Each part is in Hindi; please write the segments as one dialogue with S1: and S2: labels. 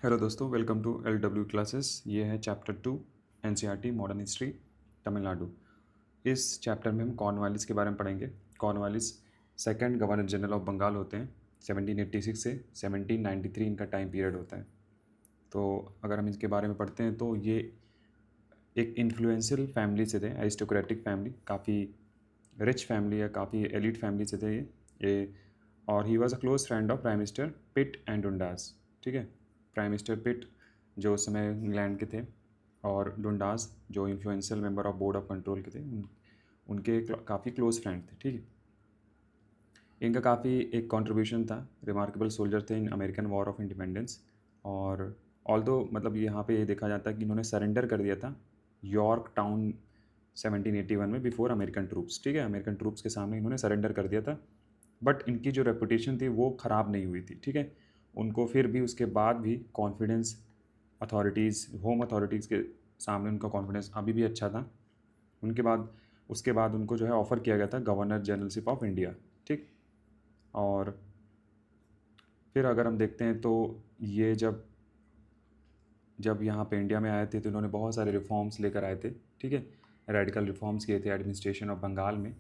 S1: हेलो दोस्तों, वेलकम टू LW क्लासेस। ये है chapter 2 NCERT modern history Tamil Nadu. इस चैप्टर में हम कॉर्नवालिस के बारे में पढ़ेंगे। Cornwallis second governor general of Bengal होते हैं। 1786 से 1793 इनका टाइम पीरियड होता है। तो अगर हम इसके बारे में पढ़ते हैं तो ये एक इन्फ्लुएंशियल फैमिली से थे, एरिस्टोक्रेटिक फैमिली, काफ़ी रिच फैमिली है, काफ़ी एलिट फैमिली से थे ये और he was a close friend of prime minister Pitt and Dundas. ठीक है, प्राइम मिनिस्टर पिट जो उस समय इंग्लैंड के थे और डुंडास जो influential member of board of control के थे, उनके काफ़ी क्लोज फ्रेंड थे। ठीक है, इनका काफ़ी एक कंट्रीब्यूशन था, रिमार्केबल सोल्जर थे in American war of independence. और ऑल्दो मतलब यहाँ पे ये देखा जाता है कि इन्होंने सरेंडर कर दिया था यॉर्क टाउन 1781 में बिफोर अमेरिकन ट्रूप्स। ठीक है, अमेरिकन ट्रूप्स के सामने इन्होंने सरेंडर कर दिया था, बट इनकी जो रेपुटेशन थी वो ख़राब नहीं हुई थी। ठीक है, उनको फिर भी उसके बाद भी कॉन्फिडेंस अथॉरिटीज़, होम अथॉरिटीज़ के सामने उनका कॉन्फिडेंस अभी भी अच्छा था। उनके बाद उसके बाद उनको जो है ऑफ़र किया गया था गवर्नर जनरलशिप ऑफ इंडिया। ठीक, और फिर अगर हम देखते हैं तो ये जब जब यहाँ पे इंडिया में आए थे तो इन्होंने बहुत सारे रिफॉर्म्स लेकर आए थे। ठीक है, रेडिकल रिफॉर्म्स किए थे एडमिनिस्ट्रेशन ऑफ बंगाल में,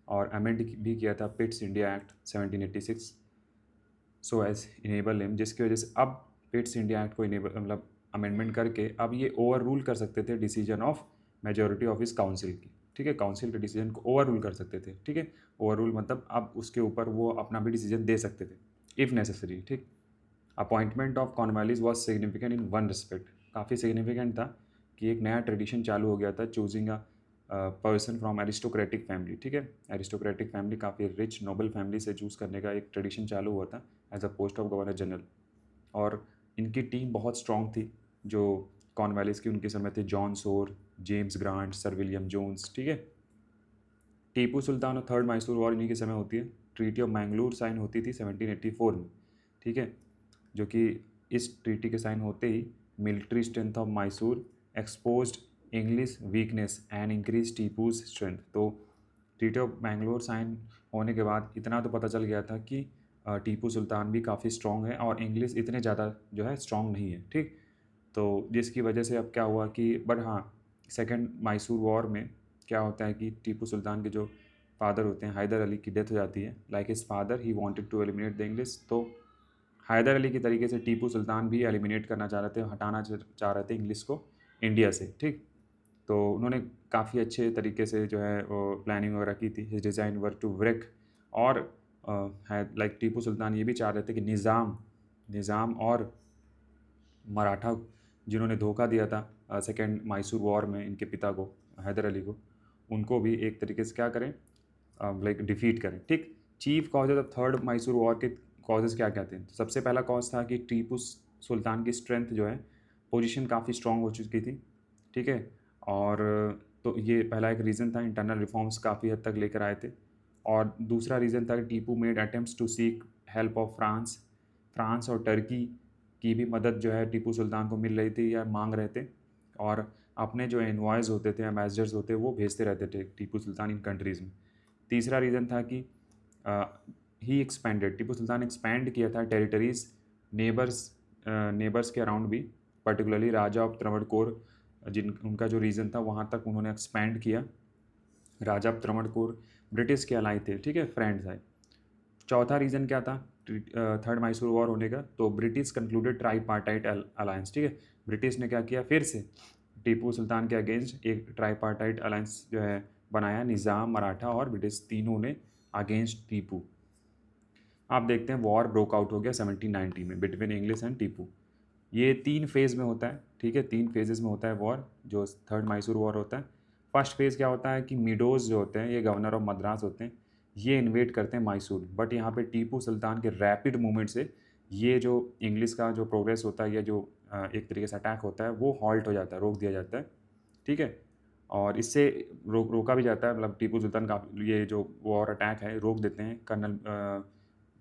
S1: और अमेंड भी किया था Pitt's India act 1786 so as enable him, जिसकी वजह से अब पिट्स इंडिया एक्ट को इनेबल मतलब अमेंडमेंट करके अब ये ओवर रूल कर सकते थे डिसीजन ऑफ मेजोरिटी ऑफ इस काउंसिल की। ठीक है, काउंसिल के डिसीजन को ओवर रूल कर सकते थे। ठीक है, ओवर रूल मतलब अब उसके ऊपर वो अपना भी डिसीजन दे सकते थे इफ़ नेसेसरी। ठीक, appointment of Cornwallis was significant in one respect, काफ़ी सिग्निफिकेंट था कि एक नया ट्रेडिशन चालू हो गया था, choosing a person from aristocratic family. ठीक है, एरिस्टोक्रेटिक फैमिली काफ़ी रिच नोबल फैमिली से चूज़ करने का एक ट्रेडिशन चालू हुआ था as a post of governor general. और इनकी टीम बहुत स्ट्रॉन्ग थी जो कॉर्नवालिस की उनके समय थे, John Shore, James Grant, sir William Jones. ठीक है, टीपू सुल्तान और थर्ड मैसूर वॉर इन्हीं के समय होती है। ट्रीटी ऑफ मैंगलोर साइन होती थी 1784 में। ठीक है, जो कि इस ट्रीटी के साइन होते ही military strength of Mysore exposed English weakness and increase Tipu's strength. तो ट्रीटी ऑफ मैंगलोर साइन होने के बाद इतना तो पता चल गया था कि टीपू सुल्तान भी काफ़ी स्ट्रॉन्ग है और इंग्लिश इतने ज़्यादा जो है स्ट्रॉन्ग नहीं है। ठीक, तो जिसकी वजह से अब क्या हुआ कि बट हाँ, सेकेंड मैसूर वॉर में क्या होता है कि टीपू सुल्तान के जो फादर होते हैं हैदर अली की डेथ हो जाती है। Like his father he wanted to eliminate the English. तो हैदर अली की तरीके से टीपू सुल्तान भी एलिमिनेट करना चाह रहे थे, हटाना चाह रहे थे इंग्लिश को इंडिया से। ठीक, तो उन्होंने काफ़ी अच्छे तरीके से जो है वो प्लानिंग वगैरह की थी। हिज डिज़ाइन वर टू व्रेक, और है लाइक टीपू सुल्तान ये भी चाह रहे थे कि निज़ाम निज़ाम और मराठा जिन्होंने धोखा दिया था सेकेंड मैसूर वॉर में इनके पिता को, हैदर अली को, उनको भी एक तरीके से क्या करें, लाइक डिफीट करें। ठीक, chief causes of third Mysore war के कॉजेज क्या क्या थे? तो सबसे पहला कॉज था कि टीपू सुल्तान की स्ट्रेंथ जो है, पोजीशन काफ़ी स्ट्रांग हो चुकी थी। ठीक है, और तो ये पहला एक रीज़न था। इंटरनल रिफॉर्म्स काफ़ी हद तक लेकर आए थे। और दूसरा रीज़न था कि Tipu made attempts to seek help of France. France और टर्की की भी मदद जो है टीपू सुल्तान को मिल रही थी या मांग रहे थे, और अपने जो एनवॉयज़ होते थे, एम्बेसडर्स होते वो भेजते रहते थे टीपू सुल्तान इन कंट्रीज़ में। तीसरा रीज़न था कि ही एक्सपेंडेड, टीपू सुल्तान एक्सपैंड किया था टेरिटरीज़ नेबर्स के अराउंड भी, पर्टिकुलरली राजा ऑफ त्रवणकोर, जिन उनका जो रीजन था वहाँ तक उन्होंने एक्सपैंड किया। राजा ऑफ त्रवणकोर ब्रिटिश के अलाई थे। ठीक है, फ्रेंड्स आए। चौथा रीज़न क्या था थर्ड मैसूर वॉर होने का? तो ब्रिटिश कंक्लूडेड ट्राईपार्टाइट अलायंस। ठीक है, ब्रिटिश ने क्या किया, फिर से टीपू सुल्तान के अगेंस्ट एक ट्राईपार्टाइट अलायंस जो है बनाया। निज़ाम, मराठा और ब्रिटिश तीनों ने अगेंस्ट टीपू। आप देखते हैं वॉर ब्रोक आउट हो गया 1790 में बिटवीन इंग्लिश एंड टीपू। ये 3 फेज़ में होता है। ठीक है, 3 फेजेज़ में होता है वॉर, जो थर्ड मैसूर वॉर होता है। फर्स्ट फेज़ क्या होता है कि मिडोज़ जो होते हैं, ये गवर्नर ऑफ मद्रास होते हैं, ये इन्वेड करते हैं मैसूर। बट यहाँ पे टीपू सुल्तान के रैपिड मूवमेंट से ये जो इंग्लिश का जो प्रोग्रेस होता है या जो एक तरीके से अटैक होता है वो हॉल्ट हो जाता है, रोक दिया जाता है। ठीक है, और इससे रोका भी जाता है, मतलब टीपू सुल्तान का ये जो वॉर अटैक है रोक देते हैं कर्नल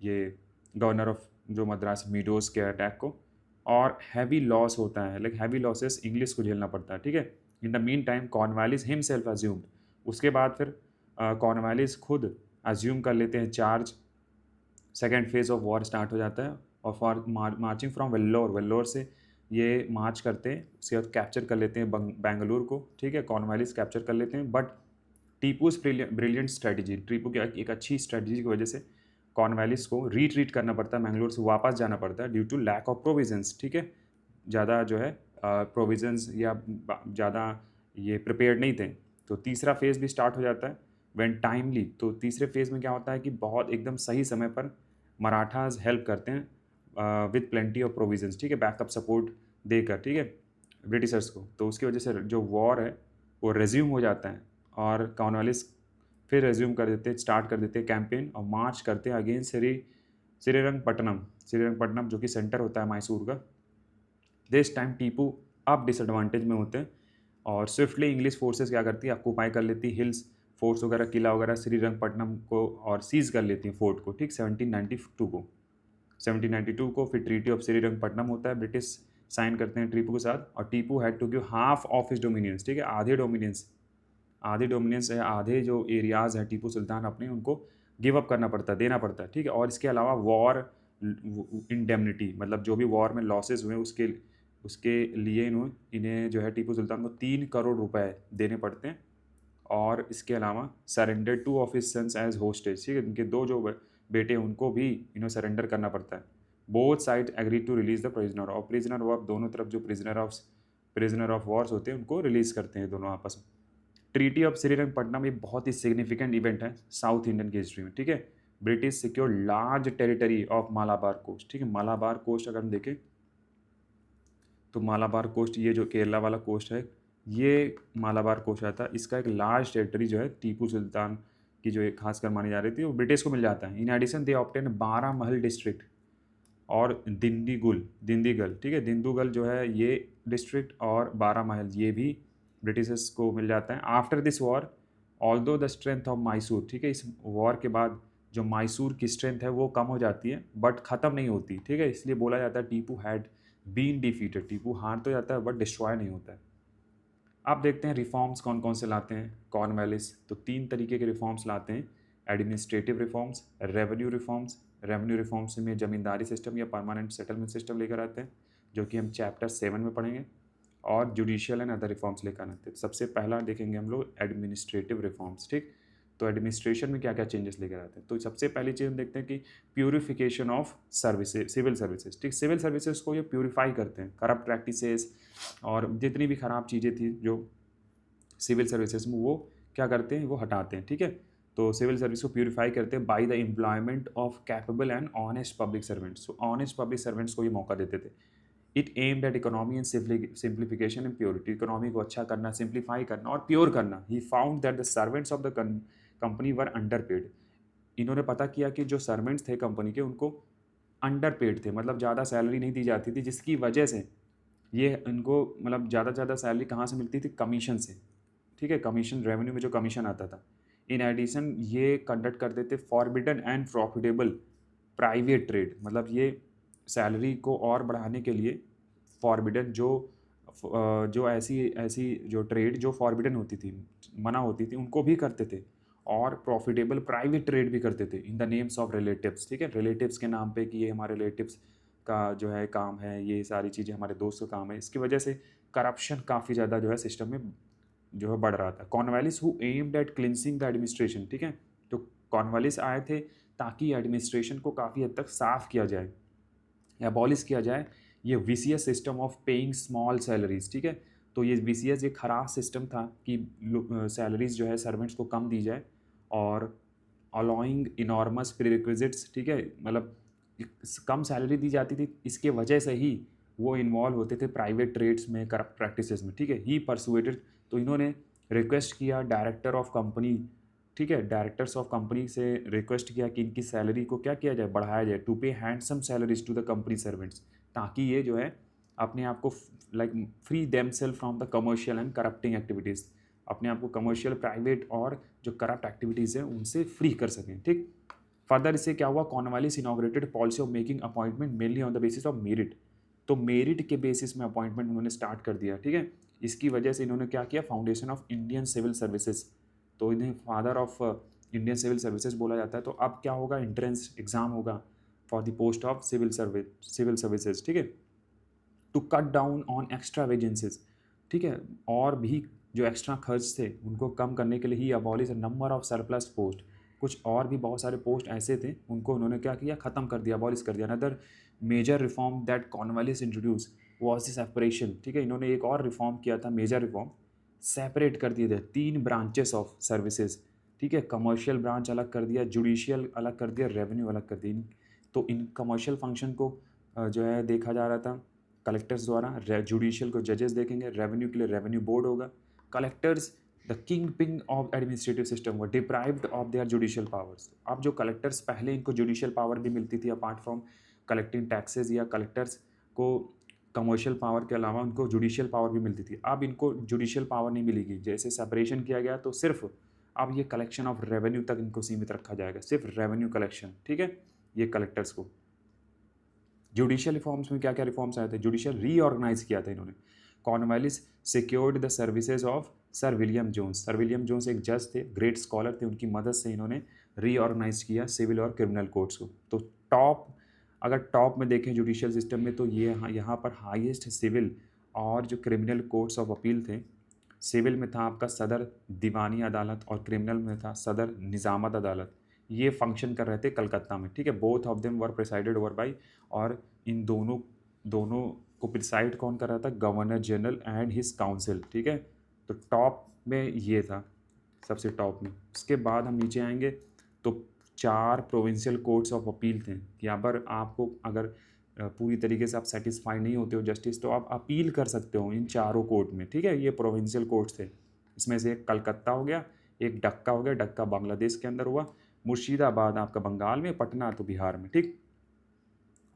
S1: ये गवर्नर ऑफ जो मद्रास मीडोज़ के अटैक को। और हैवी लॉस होता है, लाइक हैवी लॉसेस इंग्लिश को झेलना पड़ता है। ठीक है, in the mean time Cornwallis himself assumed, उसके बाद फिर कॉर्नवालिस खुद अज्यूम कर लेते हैं charge. Second phase of war start हो जाता है और for marching from Vellore, Vellore से ये मार्च करते हैं, उसके बाद कैप्चर कर लेते हैं बेंगलुरु को, ठीक है, कॉर्नवालिस कैप्चर कर लेते हैं। But Tipu's brilliant strategy, Tipu की एक अच्छी स्ट्रेटजी की वजह से कॉर्नवालिस को रीट्रीट करना पड़ता है, मैंगलोर से वापस जाना पड़ता है due to lack of provisions, ठीक है, ज़्यादा जो है प्रोविजंस या ज़्यादा ये प्रिपेयर्ड नहीं थे। तो तीसरा फेज़ भी स्टार्ट हो जाता है व्हेन टाइमली। तो तीसरे फेज़ में क्या होता है कि बहुत एकदम सही समय पर मराठाज हेल्प करते हैं विद प्लेंटी ऑफ प्रोविजंस, ठीक है, बैकअप सपोर्ट देकर, ठीक है, ब्रिटिशर्स को। तो उसकी वजह से जो वॉर है वो रेज्यूम हो जाता है और कॉर्नवालिस फिर रेज्यूम कर देते हैं, स्टार्ट कर देते हैं कैंपेन और मार्च करते हैं अगेंस्ट श्रीरंगपट्टनम, श्रीरंगपट्टनम जो कि सेंटर होता है मैसूर का। दिस टाइम टीपू अब डिसएडवांटेज में होते हैं और स्विफ्टली इंग्लिश फोर्सेस क्या करती है, ऑक्यूपाई कर लेती है हिल्स, फोर्ट्स वगैरह, किला वगैरह श्रीरंगपट्टनम को और सीज कर लेती हैं फोर्ट को, ठीक, 1792 को फिर ट्रीटी ऑफ श्रीरंगपट्टनम होता है, ब्रिटिश साइन करते हैं टीपू के साथ। और Tipu had to give half of his dominions, ठीक है, आधे डोमिनियंस है, आधे जो एरियाज है टीपू सुल्तान अपने, उनको गिव अप करना पड़ता है, देना पड़ता है, ठीक है। और इसके अलावा वॉर इंडेमनिटी, मतलब जो भी वॉर में लॉसेज हुए उसके लिए इन्हें जो है टीपू सुल्तान को 3 करोड़ रुपए देने पड़ते हैं। और इसके अलावा surrender 2 of his sons as hostage, ठीक है, इनके 2 जो बेटे उनको भी इन्हें सरेंडर करना पड़ता है। Both side agree to release the prisoner, और प्रिजनर ऑफ दोनों तरफ जो प्रिजनर ऑफ वॉर्स होते हैं उनको रिलीज करते हैं दोनों आपस में। ट्रीटी ऑफ श्रीरंगपट्टनम एक बहुत ही सिग्निफिकेंट इवेंट है साउथ इंडियन की हिस्ट्री में, ठीक है। British secure large territory of Malabar coast, ठीक है, मालाबार कोस्ट अगर हम देखें तो मालाबार कोस्ट, ये जो केरला वाला कोस्ट है, ये मालाबार कोस्ट आता है, इसका एक लार्ज टेरिटरी जो है टीपू सुल्तान की जो एक खासकर मानी जा रही थी वो ब्रिटिश को मिल जाता है। In addition they obtain 12 Mahal district और दिंदीगल, ठीक है, दिंदुगल जो है ये डिस्ट्रिक्ट और 12 महल ये भी ब्रिटिशर्स को मिल जाता है। After this war although the strength of Mysore, ठीक है, इस वॉर के बाद जो मैसूर की स्ट्रेंथ है वो कम हो जाती है बट ख़त्म नहीं होती, ठीक है, इसलिए बोला जाता है Tipu had been defeated, Tipu हार तो जाता है बट डिस्ट्रॉय नहीं होता है। अब देखते हैं रिफॉर्म्स कौन कौन से लाते हैं कॉर्नवालिस। तो 3 तरीके के रिफॉर्म्स लाते हैं, एडमिनिस्ट्रेटिव रिफॉर्म्स, रेवेन्यू रिफॉर्म्स में जमींदारी सिस्टम या परमानेंट सेटलमेंट सिस्टम लेकर आते हैं जो कि हम चैप्टर 7 में पढ़ेंगे, और जुडिशियल एंड अदर रिफॉर्म्स लेकर आते हैं। सबसे पहला देखेंगे हम लोग एडमिनिस्ट्रेटिव रिफॉर्म्स, ठीक। तो एडमिनिस्ट्रेशन में क्या क्या चेंजेस लेकर आते हैं, तो सबसे पहली चीज़ हम देखते हैं कि purification of services, civil services, ठीक, सिविल सर्विसेज को ये प्यूरिफाई करते हैं, करप्ट प्रैक्टिसेस और जितनी भी ख़राब चीज़ें थी जो सिविल सर्विसेज में, वो क्या करते हैं, वो हटाते हैं, ठीक है। तो सिविल सर्विस को प्यूरिफाई करते हैं by the employment of capable and honest public servants. तो ऑनेस्ट पब्लिक सर्वेंट्स को ये मौका देते थे। It aimed at economy and simplification and purity, economy को अच्छा करना, सिंप्लीफाई करना और प्योर करना। He found that the servants of the company were under paid. इन्होंने पता किया कि जो सर्वेंट्स थे कंपनी के उनको अंडर पेड थे, मतलब ज़्यादा सैलरी नहीं दी जाती थी, जिसकी वजह से ये इनको मतलब ज़्यादा से ज़्यादा सैलरी कहाँ से मिलती थी, कमीशन से, ठीक है, कमीशन, रेवेन्यू में जो कमीशन आता था। इन एडिशन ये कंडक्ट करते थे forbidden and profitable private trade, मतलब ये सैलरी को और बढ़ाने के लिए फॉरबिडन जो ऐसी जो ट्रेड जो फॉरबिडन होती थी, मना होती थी, उनको भी करते थे, और प्रॉफिटेबल प्राइवेट ट्रेड भी करते थे in the names of relatives, ठीक है, रिलेटिव्स के नाम पे कि ये हमारे रिलेटिव्स का जो है काम है, ये सारी चीज़ें हमारे दोस्त का काम है। इसकी वजह से करप्शन काफ़ी ज़्यादा जो है सिस्टम में जो है बढ़ रहा था। Cornwallis who aimed at cleansing the administration, ठीक है, तो कॉर्नवालिस आए थे ताकि एडमिनिस्ट्रेशन को काफ़ी हद तक साफ़ किया जाए, एबॉलिश किया जाए ये vicious system of paying small salaries, ठीक है। तो ये विसीएस एक खराब सिस्टम था कि सैलरीज जो है सर्वेंट्स को कम दी जाए और अलाउइंग इनॉर्मस प्रीरिक्विजिट्स, ठीक है, मतलब कम सैलरी दी जाती थी, इसके वजह से ही वो इन्वॉल्व होते थे प्राइवेट ट्रेड्स में, करप्ट प्रैक्टिसेस में, ठीक है। ही परसुएटेड, तो इन्होंने रिक्वेस्ट किया डायरेक्टर ऑफ कंपनी, ठीक है, डायरेक्टर्स ऑफ कंपनी से रिक्वेस्ट किया कि इनकी सैलरी को क्या किया जाए, बढ़ाया जाए, to pay handsome salaries to the company servants, ताकि ये जो है अपने आप को like free them self from the commercial and corrupting activities, अपने आप को कमर्शियल, प्राइवेट और जो करप्ट एक्टिविटीज़ हैं उनसे फ्री कर सकें, ठीक। फर्दर इससे क्या हुआ, Cornwallis inaugurated policy of making appointment mainly on the basis of merit. तो मेरिट के बेसिस में अपॉइंटमेंट उन्होंने स्टार्ट कर दिया, ठीक है। इसकी वजह से इन्होंने क्या किया, foundation of Indian civil services, तो इन्हें father of Indian civil services बोला जाता है। तो अब क्या होगा, एंट्रेंस एग्ज़ाम होगा, for the post of civil services, ठीक है। To cut down on extra vacancies, ठीक है, और भी जो एक्स्ट्रा खर्च थे उनको कम करने के लिए ही abolish number of surplus post, कुछ और भी बहुत सारे पोस्ट ऐसे थे उनको उन्होंने क्या किया, ख़त्म कर दिया, अबॉलिश कर दिया। Another major reform that Cornwallis introduce was the separation, ठीक है, इन्होंने एक और रिफॉर्म किया था, मेजर रिफॉर्म, सेपरेट कर दिए थे 3 ब्रांचेस ऑफ सर्विसेज, ठीक है, कमर्शियल ब्रांच अलग कर दिया, जुडिशियल अलग कर दिया, रेवेन्यू अलग कर दी। तो इन कमर्शियल फंक्शन को जो है देखा जा रहा था कलेक्टर्स द्वारा, जुडिशियल को जजेस देखेंगे, रेवेन्यू के लिए रेवेन्यू बोर्ड होगा। Collectors the kingpin of administrative system were deprived of their judicial powers. अब जो कलेक्टर्स, पहले इनको जुडिशियल पावर भी मिलती थी अपार्ट फ्रॉम कलेक्टिंग टैक्सेस, या कलेक्टर्स को कमर्शियल पावर के अलावा उनको जुडिशियल पावर भी मिलती थी, अब इनको जुडिशियल पावर नहीं मिलेगी। जैसे सेपरेशन किया गया तो सिर्फ अब ये कलेक्शन ऑफ रेवेन्यू तक इनको सीमित रखा जाएगा, सिर्फ रेवेन्यू कलेक्शन, ठीक है, ये कलेक्टर्स को। जुडिशियल रिफॉर्म्स में क्या क्या रिफॉर्म्स आए थे, जुडिशियल रीऑर्गेनाइज किया था इन्होंने। Cornwallis secured the services of sir William Jones, sir William Jones एक जज थे, ग्रेट स्कॉलर थे, उनकी मदद से इन्होंने रीऑर्गेनाइज किया सिविल और क्रिमिनल कोर्ट्स को। तो टॉप, अगर टॉप में देखें जुडिशियल सिस्टम में, तो ये यहाँ पर हाईएस्ट सिविल और जो क्रिमिनल कोर्ट्स ऑफ अपील थे, सिविल में था आपका सदर दीवानी अदालत और क्रिमिनल में था सदर निज़ामत अदालत, ये फंक्शन कर रहे थे कलकत्ता में, ठीक है। Both of them were presided over by, और इन दोनों दोनों को प्रिसाइड कौन कर रहा था, governor general and his council, ठीक है। तो टॉप में ये था, सबसे टॉप में। उसके बाद हम नीचे आएंगे तो 4 प्रोविंशियल कोर्ट्स ऑफ अपील थे। यहाँ पर आपको अगर पूरी तरीके से आप सेटिस्फाई नहीं होते हो जस्टिस, तो आप अपील कर सकते हो इन चारों कोर्ट में, ठीक है। ये प्रोविंशियल कोर्ट्स थे, इसमें से एक कलकत्ता हो गया, एक डक्का हो गया, डक्का बांग्लादेश के अंदर हुआ, मुर्शिदाबाद आपका बंगाल में, पटना तो बिहार में, ठीक।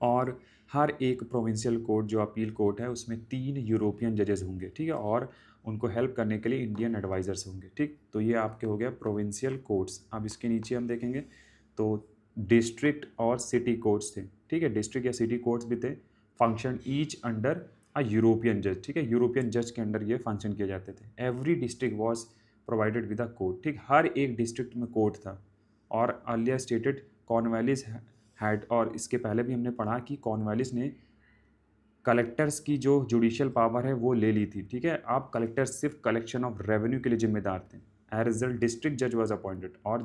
S1: और हर एक प्रोविंशियल कोर्ट जो अपील कोर्ट है उसमें 3 यूरोपियन जजेस होंगे, ठीक है, और उनको हेल्प करने के लिए इंडियन एडवाइजर्स होंगे, ठीक। तो ये आपके हो गया प्रोविंशियल कोर्ट्स। अब इसके नीचे हम देखेंगे तो डिस्ट्रिक्ट और सिटी कोर्ट्स थे, ठीक है, डिस्ट्रिक्ट या सिटी कोर्ट्स भी थे, function each under a European जज, ठीक है, यूरोपियन जज के अंडर ये फंक्शन किए जाते थे। Every district was provided with a court, ठीक, हर एक डिस्ट्रिक्ट में कोर्ट था। और अर्लियर स्टेटेड कॉर्नवालिस हैड, और इसके पहले भी हमने पढ़ा कि कॉर्नवालिस ने कलेक्टर्स की जो जुडिशियल पावर है वो ले ली थी, ठीक है। अब कलेक्टर्स सिर्फ कलेक्शन ऑफ रेवेन्यू के लिए जिम्मेदार थे। एज रिजल्ट डिस्ट्रिक्ट जज वाज अपॉइंटेड, और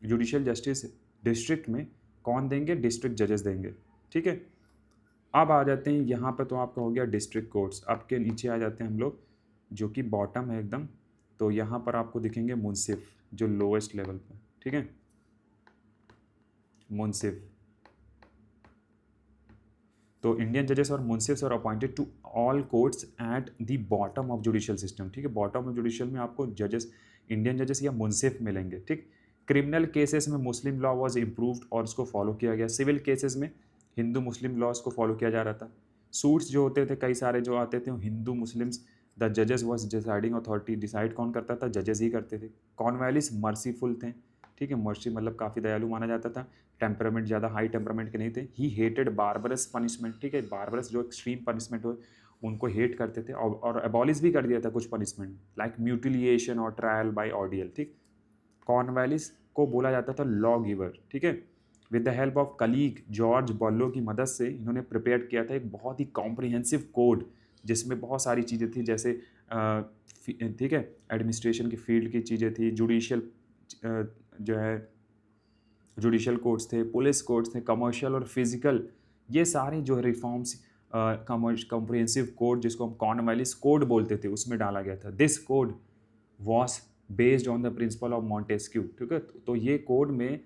S1: जुडिशियल जस्टिस डिस्ट्रिक्ट में कौन देंगे, डिस्ट्रिक्ट जजेस देंगे, ठीक है। अब आ जाते हैं यहाँ पर, तो आपका हो गया डिस्ट्रिक्ट कोर्ट्स। अब के नीचे आ जाते हैं हम लोग, जो कि बॉटम है एकदम, तो यहाँ पर आपको दिखेंगे मुंसिफ, जो लोएस्ट लेवल पर, ठीक है, मुंसिफ। तो इंडियन जजेस और मुंसिफ्स are appointed to all courts at the bottom of judicial system, ठीक है। बॉटम ऑफ जुडिशियल में आपको जजेस, इंडियन जजेस या मुंसिफ मिलेंगे, ठीक। क्रिमिनल केसेस में मुस्लिम लॉ वाज इम्प्रूव्ड और उसको फॉलो किया गया। सिविल केसेस में हिंदू मुस्लिम लॉज को फॉलो किया जा रहा था। सूट्स जो होते थे कई सारे जो आते थे, हिंदू मुस्लिम्स, द जजेस वॉज डिसाइडिंग अथॉरिटी, डिसाइड कौन करता था, जजेस ही करते थे। कॉर्नवालिस मर्सीफुल थे, ठीक है, मर्सी मतलब काफ़ी दयालु माना जाता था, टेम्परामेंट ज़्यादा हाई टेम्परामेंट के नहीं थे। ही हेटेड बारबरस पनिशमेंट, ठीक है, बारबरस जो एक्सट्रीम पनिशमेंट हो उनको हेट करते थे, और एबॉलिश भी कर दिया था कुछ पनिशमेंट लाइक म्यूटिलिएशन और ट्रायल बाय ऑर्डियल, ठीक। कॉर्नवालिस को बोला जाता था लॉ गिवर, ठीक है। With the help of colleague George bowler की मदद से इन्होंने प्रिपेयर किया था एक बहुत ही कॉम्प्रिहेंसिव कोड, जिसमें बहुत सारी चीज़ें थी, जैसे ठीक है, एडमिनिस्ट्रेशन की फील्ड की चीज़ें थी, जुडिशियल जो है जुडिशियल कोर्ट्स थे, पुलिस कोर्ट्स थे, कमर्शियल और फिजिकल, ये सारे जो है रिफॉर्म्स कॉम्प्रिहेंसिव कोड, जिसको हम कॉर्नवालिस कोड बोलते थे, उसमें डाला गया था। This code was based on the principle of Montesquieu, ठीक है। तो ये कोड में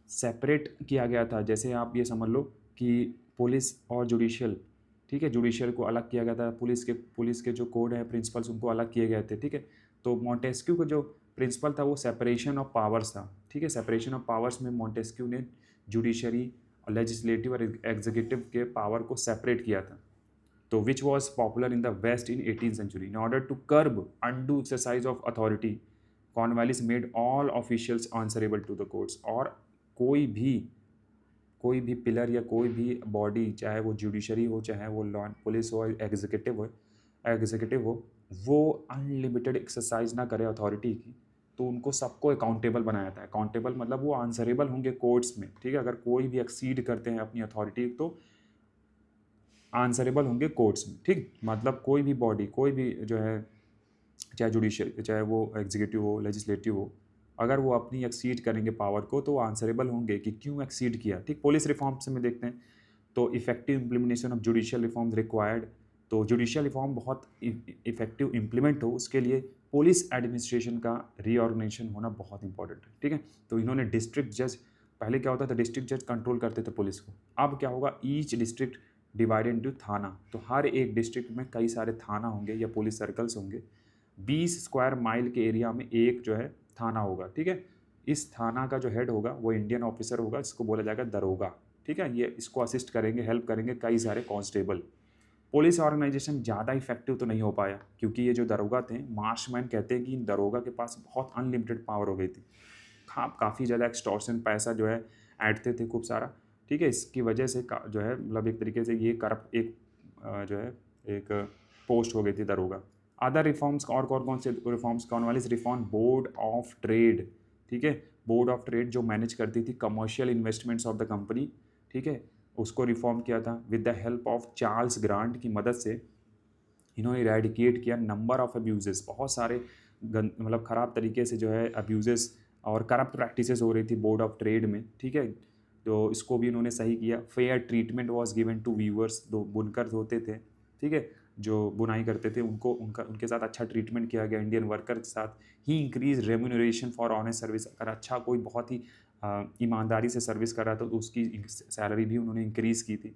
S1: सेपरेट किया गया था, जैसे आप ये समझ लो कि पुलिस और जुडिशियल, ठीक है, जुडिशियल को अलग किया गया था, पुलिस के जो कोड है प्रिंसिपल्स उनको अलग किए गए थे, ठीक है। तो मॉन्टेस्क्यू का जो प्रिंसिपल था वो सेपरेशन ऑफ पावर्स था, ठीक है। सेपरेशन ऑफ पावर्स में मॉन्टेस्क्यू ने जुडिशरी और लेजिस्लेटिव और एग्जीक्यूटिव के पावर को सेपरेट किया था। तो which was popular in the west in 18th century। In order to curb undue exercise of authority, Cornwallis made all officials answerable to the courts. और कोई भी पिलर या कोई भी बॉडी, चाहे वो जुडिशरी हो, चाहे वो लॉ पुलिस हो, एग्जीक्यूटिव हो, वो अनलिमिटेड एक्सरसाइज ना करे अथॉरिटी की, तो उनको सबको अकाउंटेबल बनाया था। अकाउंटेबल मतलब वो आंसरेबल होंगे कोर्ट्स में, ठीक है। अगर कोई भी एक्सीड करते हैं अपनी अथॉरिटी तो आंसरेबल होंगे कोर्ट्स में, ठीक। मतलब कोई भी बॉडी, कोई भी जो है, चाहे जुडिशियल, चाहे वो एग्जीक्यूटिव हो, लेजिस्लेटिव हो, अगर वो अपनी एक्सीड करेंगे पावर को तो वो आंसरेबल होंगे कि क्यों एक्सीड किया, ठीक। पुलिस रिफॉर्म्स में देखते हैं तो effective implementation of judicial reforms required. तो जुडिशियल रिफॉर्म बहुत इफेक्टिव इम्प्लीमेंट हो उसके लिए पुलिस एडमिनिस्ट्रेशन का रीऑर्गेनाइजेशन होना बहुत इंपॉर्टेंट है, ठीक है। तो इन्होंने डिस्ट्रिक्ट जज, पहले क्या होता था डिस्ट्रिक्ट जज कंट्रोल करते थे पुलिस को, अब क्या होगा ईच डिस्ट्रिक्ट डिवाइडेड इनटू थाना, तो हर एक डिस्ट्रिक्ट में कई सारे थाना होंगे या पुलिस सर्कल्स होंगे। 20 स्क्वायर माइल के एरिया में एक जो है थाना होगा, ठीक है। इस थाना का जो हेड होगा वो इंडियन ऑफिसर होगा, इसको बोला जाएगा दरोगा, ठीक है। ये इसको असिस्ट करेंगे, हेल्प करेंगे कई सारे कांस्टेबल। पुलिस ऑर्गेनाइजेशन ज़्यादा इफेक्टिव तो नहीं हो पाया क्योंकि ये जो दरोगा थे, मार्शमैन कहते हैं कि इन दरोगा के पास बहुत अनलिमिटेड पावर हो गई थी। काफ़ी ज़्यादा एक्सटॉर्शन पैसा जो है ऐंठते थे खूब सारा, ठीक है। इसकी वजह से जो है मतलब एक तरीके से ये करप्ट एक जो है एक पोस्ट हो गई थी दरोगा। अदर रिफॉर्म्स और कौन से reforms, Cornwallis reform board of trade, ठीक है। बोर्ड ऑफ ट्रेड जो मैनेज करती थी commercial investments of the company, ठीक है, उसको रिफॉर्म किया था। With the help of Charles grant की मदद से इन्होंने इरेडिकेट किया नंबर ऑफ अब्यूजेस, बहुत सारे मतलब ख़राब तरीके से जो है अब्यूजेस और करप्ट प्रैक्टिसेस हो रही थी बोर्ड ऑफ ट्रेड में, ठीक है। तो इसको भी इन्होंने सही किया। Fair treatment was given to weavers, दो बुनकर होते थे, ठीक है, जो बुनाई करते थे, उनके साथ अच्छा ट्रीटमेंट किया गया इंडियन वर्कर के साथ। He increase remuneration for honest service, अगर अच्छा कोई बहुत ही ईमानदारी से सर्विस कर रहा था तो उसकी सैलरी भी उन्होंने इंक्रीज़ की थी।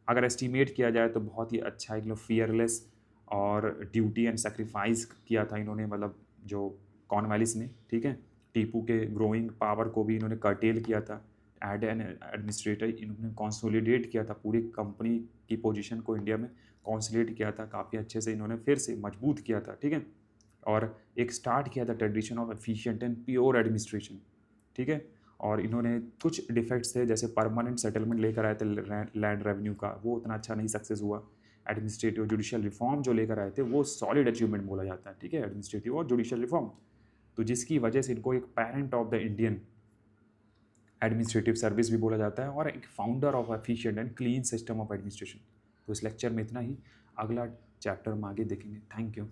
S1: अगर एस्टिमेट किया जाए तो बहुत ही अच्छा एक फियरलेस और ड्यूटी एंड सेक्रीफाइस किया था इन्होंने, मतलब जो कॉर्नवालिस ने, ठीक है। टीपू के ग्रोइंग पावर को भी इन्होंने कर्टेल किया था। एड एन एडमिनिस्ट्रेटर इन्होंने कंसोलिडेट किया था पूरी कंपनी की पोजीशन को इंडिया में कंसोलिडेट किया था, काफ़ी अच्छे से इन्होंने फिर से मजबूत किया था, ठीक है। और एक स्टार्ट किया था tradition of efficient and pure administration, ठीक है। और इन्होंने कुछ डिफेक्ट्स थे जैसे परमानेंट सेटलमेंट लेकर आए थे लैंड रेवेन्यू का, वो उतना अच्छा नहीं सक्सेस हुआ। एडमिनिस्ट्रेटिव जुडिशियल रिफॉर्म जो लेकर आए थे वो सॉलिड अचीवमेंट बोला जाता है, ठीक है, एडमिनिस्ट्रेटिव और जुडिशियल रिफॉर्म। तो जिसकी वजह से इनको एक parent of the Indian administrative service भी बोला जाता है और एक founder of efficient and clean system of administration. तो इस लेक्चर में इतना ही, अगला चैप्टर हम आगे देखेंगे। Thank you.